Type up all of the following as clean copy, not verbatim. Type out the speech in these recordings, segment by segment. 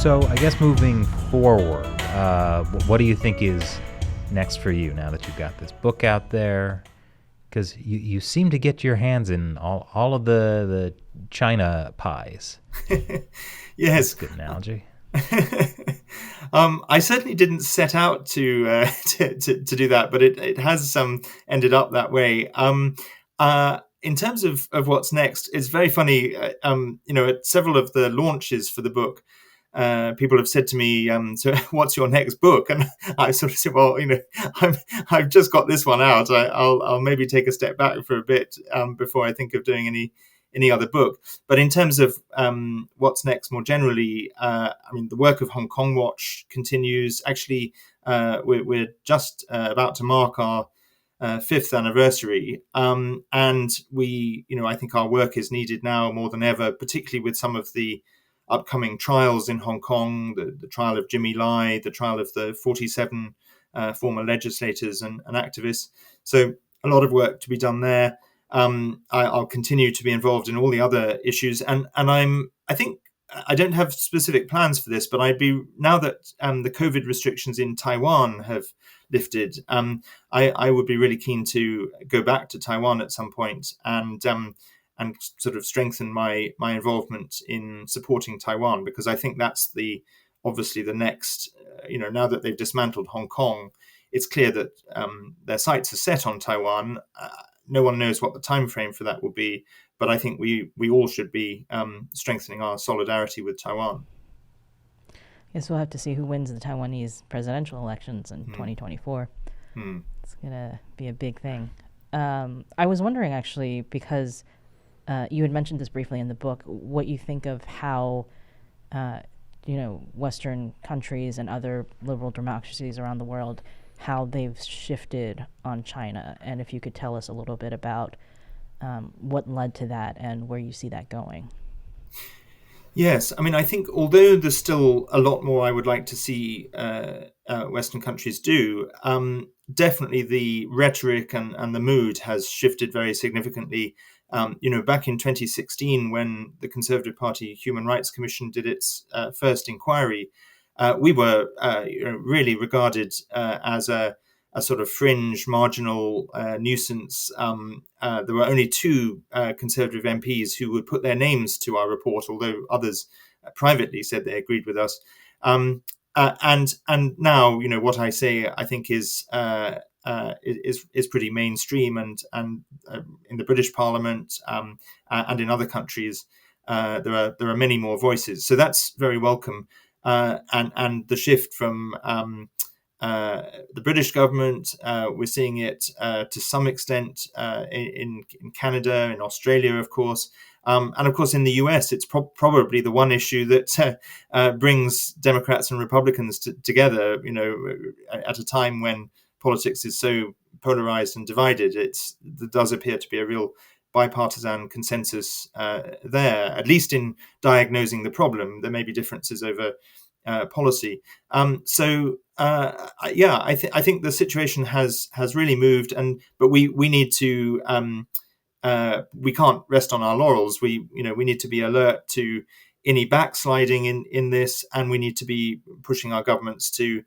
So I guess moving forward, what do you think is next for you now that you've got this book out there? Because you seem to get your hands in all of the China pies. Yes. That's a good analogy. I certainly didn't set out to do that, but it has ended up that way. In terms of what's next, it's very funny. At several of the launches for the book, people have said to me, "So, what's your next book?" And I sort of said, "Well, I've just got this one out. I'll maybe take a step back for a bit before I think of doing any other book." But in terms of what's next more generally, the work of Hong Kong Watch continues. Actually, we're just about to mark our fifth anniversary, and I think our work is needed now more than ever, particularly with some of the upcoming trials in Hong Kong, the trial of Jimmy Lai, the trial of the 47 former legislators and activists. So a lot of work to be done there. I'll continue to be involved in all the other issues, and I think I don't have specific plans for this, but now that the COVID restrictions in Taiwan have lifted, I would be really keen to go back to Taiwan at some point and sort of strengthen my involvement in supporting Taiwan, because I think that's obviously the next. Now that they've dismantled Hong Kong, it's clear that their sights are set on Taiwan. No one knows what the time frame for that will be, but I think we all should be strengthening our solidarity with Taiwan. Guess we'll have to see who wins the Taiwanese presidential elections in 2024. It's going to be a big thing. I was wondering, actually, because you had mentioned this briefly in the book, what you think of how Western countries and other liberal democracies around the world, how they've shifted on China, and if you could tell us a little bit about what led to that and where you see that going. Yes, I think although there's still a lot more I would like to see Western countries do, definitely the rhetoric and the mood has shifted very significantly. Back in 2016, when the Conservative Party Human Rights Commission did its first inquiry, we were really regarded as a sort of fringe, marginal nuisance. There were only two Conservative MPs who would put their names to our report, although others privately said they agreed with us. And now, what I say, I think is pretty mainstream, and in the British Parliament and in other countries, there are many more voices. So that's very welcome. And the shift from the British government, we're seeing it to some extent in Canada, in Australia, of course. And of course, in the US, it's probably the one issue that brings Democrats and Republicans together, at a time when politics is so polarized and divided. There does appear to be a real bipartisan consensus there, at least in diagnosing the problem. There may be differences over policy. I think the situation has really moved, but we need to. We can't rest on our laurels. We need to be alert to any backsliding in this, and we need to be pushing our governments to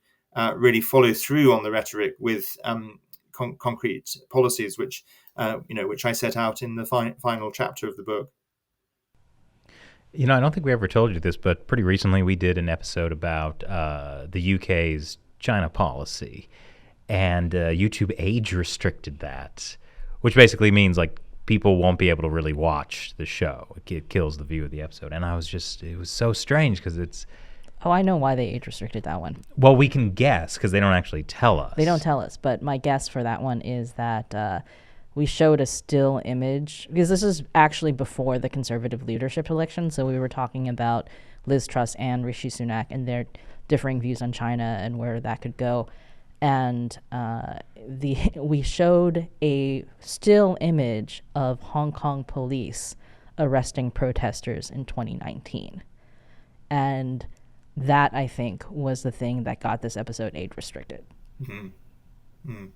really follow through on the rhetoric with concrete policies, which I set out in the final chapter of the book. I don't think we ever told you this, but pretty recently we did an episode about the UK's China policy, and YouTube age restricted that, which basically means like people won't be able to really watch the show. It kills the view of the episode. And it was so strange because it's... Oh, I know why they age restricted that one. Well, we can guess because they don't actually tell us. They don't tell us, but my guess for that one is that we showed a still image, because this is actually before the Conservative leadership election, so we were talking about Liz Truss and Rishi Sunak and their differing views on China and where that could go. And we showed a still image of Hong Kong police arresting protesters in 2019. And that, I think, was the thing that got this episode age restricted. Mm-hmm. Mm.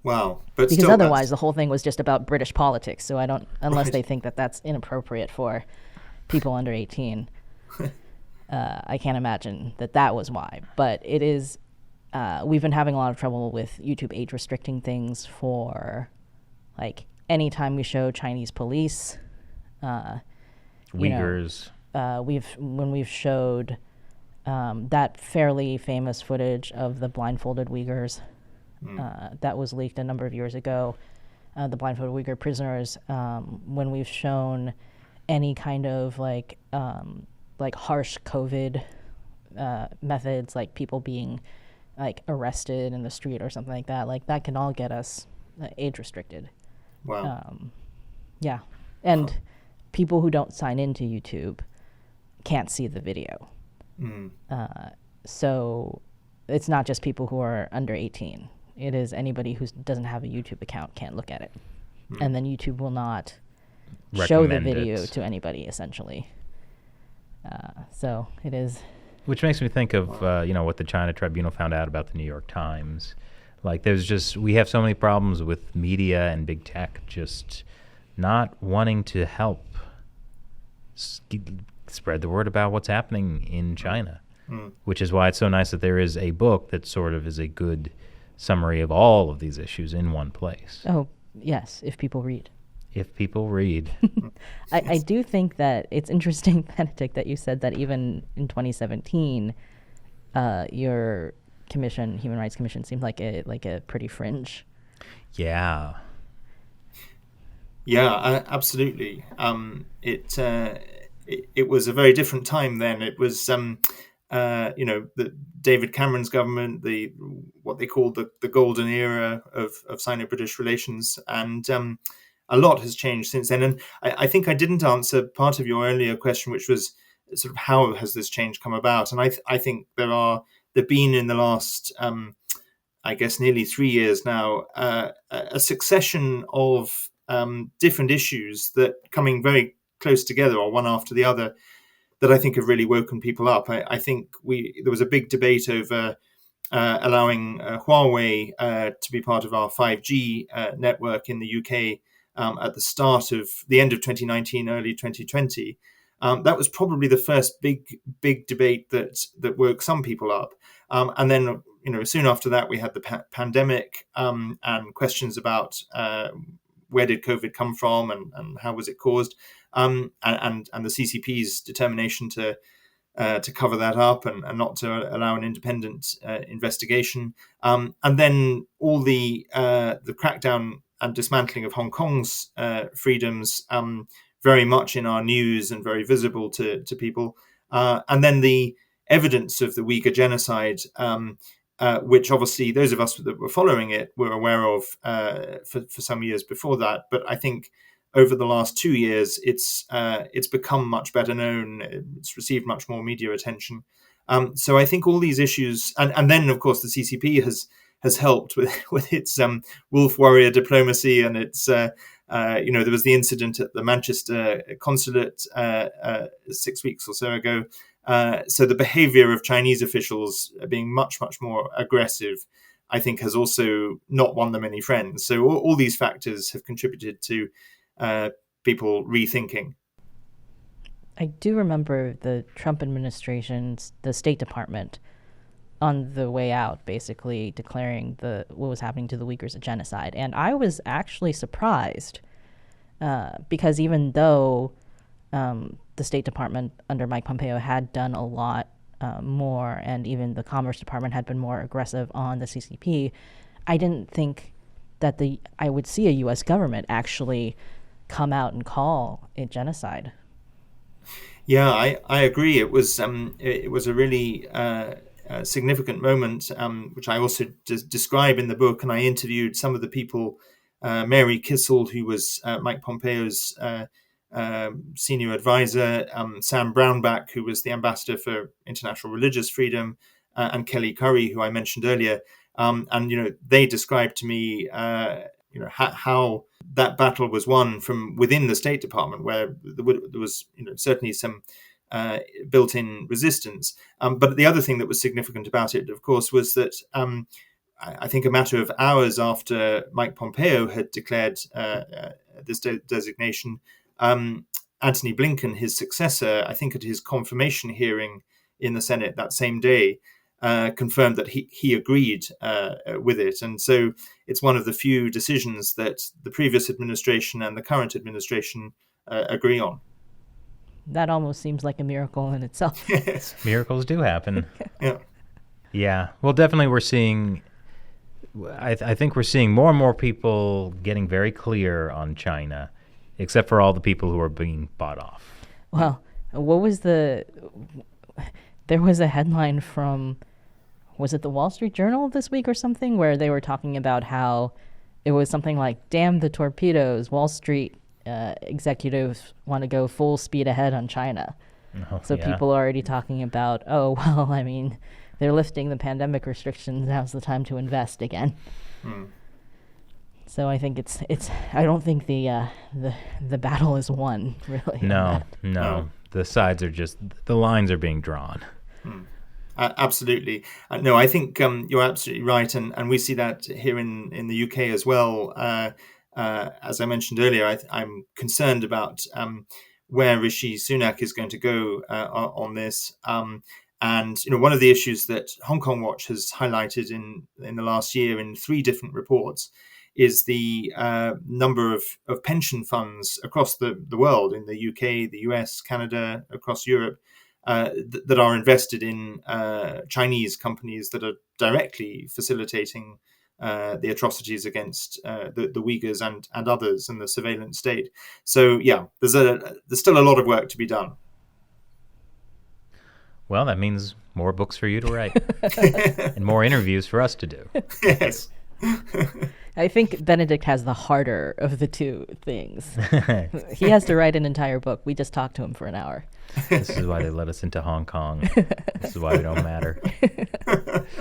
Wow. But because otherwise the whole thing was just about British politics, so I don't, unless they think that that's inappropriate for people under 18. I can't imagine that was why. But it is, we've been having a lot of trouble with YouTube age restricting things for, like, anytime we show Chinese police, Uyghurs. When we've showed that fairly famous footage of the blindfolded Uyghurs that was leaked a number of years ago, the blindfolded Uyghur prisoners, when we've shown any kind of like harsh COVID methods, like people being like arrested in the street or something like that can all get us age restricted. Wow. Yeah. And people who don't sign into YouTube can't see the video. So it's not just people who are under 18. It is anybody who doesn't have a YouTube account can't look at it. And then YouTube will not show the video to anybody, essentially. So it is. Which makes me think of, what the China Tribunal found out about the New York Times. Like, we have so many problems with media and big tech just not wanting to help spread the word about what's happening in China, which is why it's so nice that there is a book that sort of is a good summary of all of these issues in one place. Oh, yes, if people read. If people read. I do think that it's interesting, Benedict, that you said that even in 2017, your commission, Human Rights Commission, seemed like a pretty fringe. Yeah. Yeah, absolutely. It was a very different time then. It was, the David Cameron's government, what they called the golden era of Sino-British relations, and a lot has changed since then. And I think I didn't answer part of your earlier question, which was sort of how has this change come about? And I think there've been in the last, I guess, nearly 3 years now, a succession of different issues that coming very close together or one after the other that I think have really woken people up. I think there was a big debate over allowing Huawei to be part of our 5G network in the UK at the end of 2019, early 2020. That was probably the first big debate that woke some people up. And then, soon after that, we had the pandemic and questions about where did COVID come from and how was it caused, and the CCP's determination to cover that up and not to allow an independent investigation, and then all the crackdown and dismantling of Hong Kong's freedoms, very much in our news and very visible to people, and then the evidence of the Uyghur genocide, which obviously those of us that were following it were aware of for some years before that. But I think over the last 2 years, it's become much better known. It's received much more media attention. So I think all these issues, and then of course the CCP has helped with its wolf warrior diplomacy, and its there was the incident at the Manchester consulate 6 weeks or so ago. So the behavior of Chinese officials being much, much more aggressive, I think, has also not won them any friends. So all these factors have contributed to people rethinking. I do remember the Trump administration's, the State Department, on the way out, basically declaring what was happening to the Uyghurs a genocide. And I was actually surprised because even though the State Department under Mike Pompeo had done a lot more, and even the Commerce Department had been more aggressive on the CCP, I didn't think that I would see a U.S. government actually come out and call it genocide. Yeah, I agree. It was a really significant moment, which I also describe in the book. And I interviewed some of the people, Mary Kissel, who was Mike Pompeo's senior advisor, Sam Brownback, who was the ambassador for international religious freedom, and Kelly Curry, who I mentioned earlier. And they described to me how that battle was won from within the State Department, where there was certainly some built-in resistance. But the other thing that was significant about it, of course, was that I think a matter of hours after Mike Pompeo had declared this designation, Antony Blinken, his successor, I think at his confirmation hearing in the Senate that same day confirmed that he agreed with it. And so it's one of the few decisions that the previous administration and the current administration agree on. That almost seems like a miracle in itself. Yes. Miracles do happen. Yeah. Yeah. Well, definitely we're seeing, I think we're seeing more and more people getting very clear on China, except for all the people who are being bought off. Well, there was a headline from, was it the Wall Street Journal this week or something, where they were talking about how it was something like, damn the torpedoes, Wall Street executives want to go full speed ahead on China. So people are already talking about, oh, well, I mean, they're lifting the pandemic restrictions, now's the time to invest again. So I think it's I don't think the battle is won, really. No. The sides are just, the lines are being drawn. Absolutely. No, I think you're absolutely right. And we see that here in the UK as well. As I mentioned earlier, I'm concerned about where Rishi Sunak is going to go on this. And one of the issues that Hong Kong Watch has highlighted in the last year in 3 different reports is the number of pension funds across the world, in the UK, the US, Canada, across Europe, that are invested in Chinese companies that are directly facilitating the atrocities against the Uyghurs and others in the surveillance state. So yeah, there's still a lot of work to be done. Well, that means more books for you to write and more interviews for us to do. Yes. I think Benedict has the harder of the two things. He has to write an entire book. We just talked to him for an hour. This is why they let us into Hong Kong. This is why we don't matter.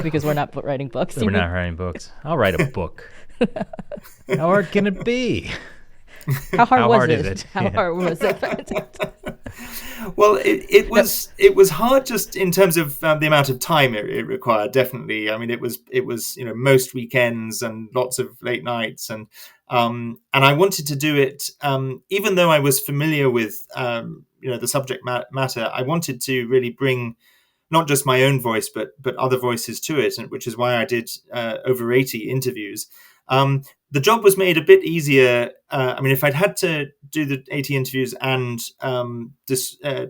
Because we're not writing books. We're not writing books. I'll write a book. How hard can it be? How hard was is it? it? How hard was it, Benedict? Well, it was hard just in terms of the amount of time it required. Definitely, I mean, it was most weekends and lots of late nights, and I wanted to do it even though I was familiar with the subject matter. I wanted to really bring not just my own voice, but other voices to it, which is why I did over 80 interviews. The job was made a bit easier. I mean, if I'd had to do the 80 interviews and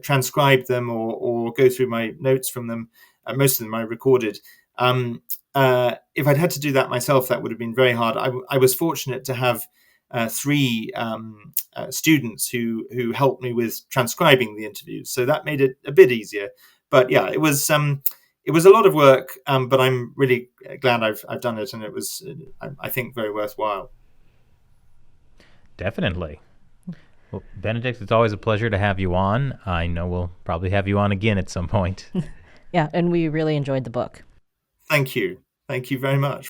transcribe them or go through my notes from them, most of them I recorded. If I'd had to do that myself, that would have been very hard. I was fortunate to have 3 students who helped me with transcribing the interviews, so that made it a bit easier. But yeah, it was a lot of work, but I'm really glad I've done it, and it was, I think, very worthwhile. Definitely. Well, Benedict, it's always a pleasure to have you on. I know we'll probably have you on again at some point. Yeah, and we really enjoyed the book. Thank you. Thank you very much.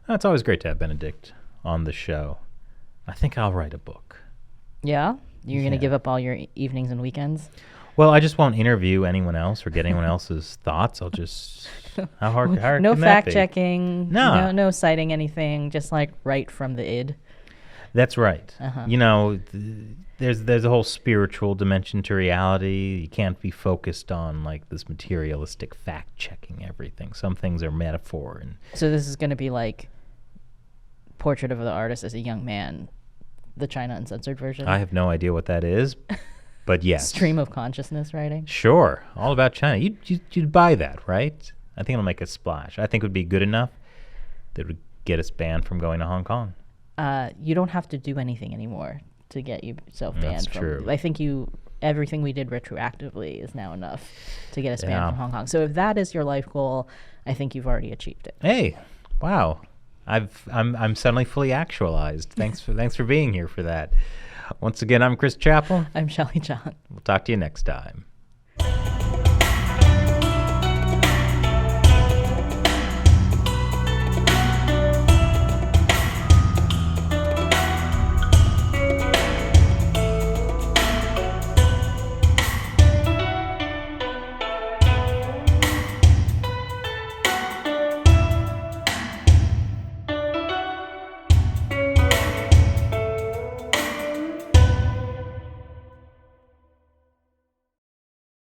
It's always great to have Benedict on the show. I think I'll write a book. Yeah? You're going to give up all your evenings and weekends? Well, I just won't interview anyone else or get anyone else's thoughts. I'll just... How hard no can that fact be? checking. No citing anything. Just like write from the id. That's right. There's a whole spiritual dimension to reality. You can't be focused on like this materialistic fact checking everything. Some things are metaphor. And so this is going to be like Portrait of the Artist as a Young Man, the China Uncensored version. I have no idea what that is, but yes. Stream of consciousness writing. Sure, all about China. You'd buy that, right? I think it'll make a splash. I think it would be good enough that it would get us banned from going to Hong Kong. You don't have to do anything anymore to get yourself banned. That's true. I think everything we did retroactively is now enough to get us banned from Hong Kong. So if that is your life goal, I think you've already achieved it. Hey, wow. I'm suddenly fully actualized. Thanks for being here for that. Once again, I'm Chris Chappell. I'm Shelley John. We'll talk to you next time.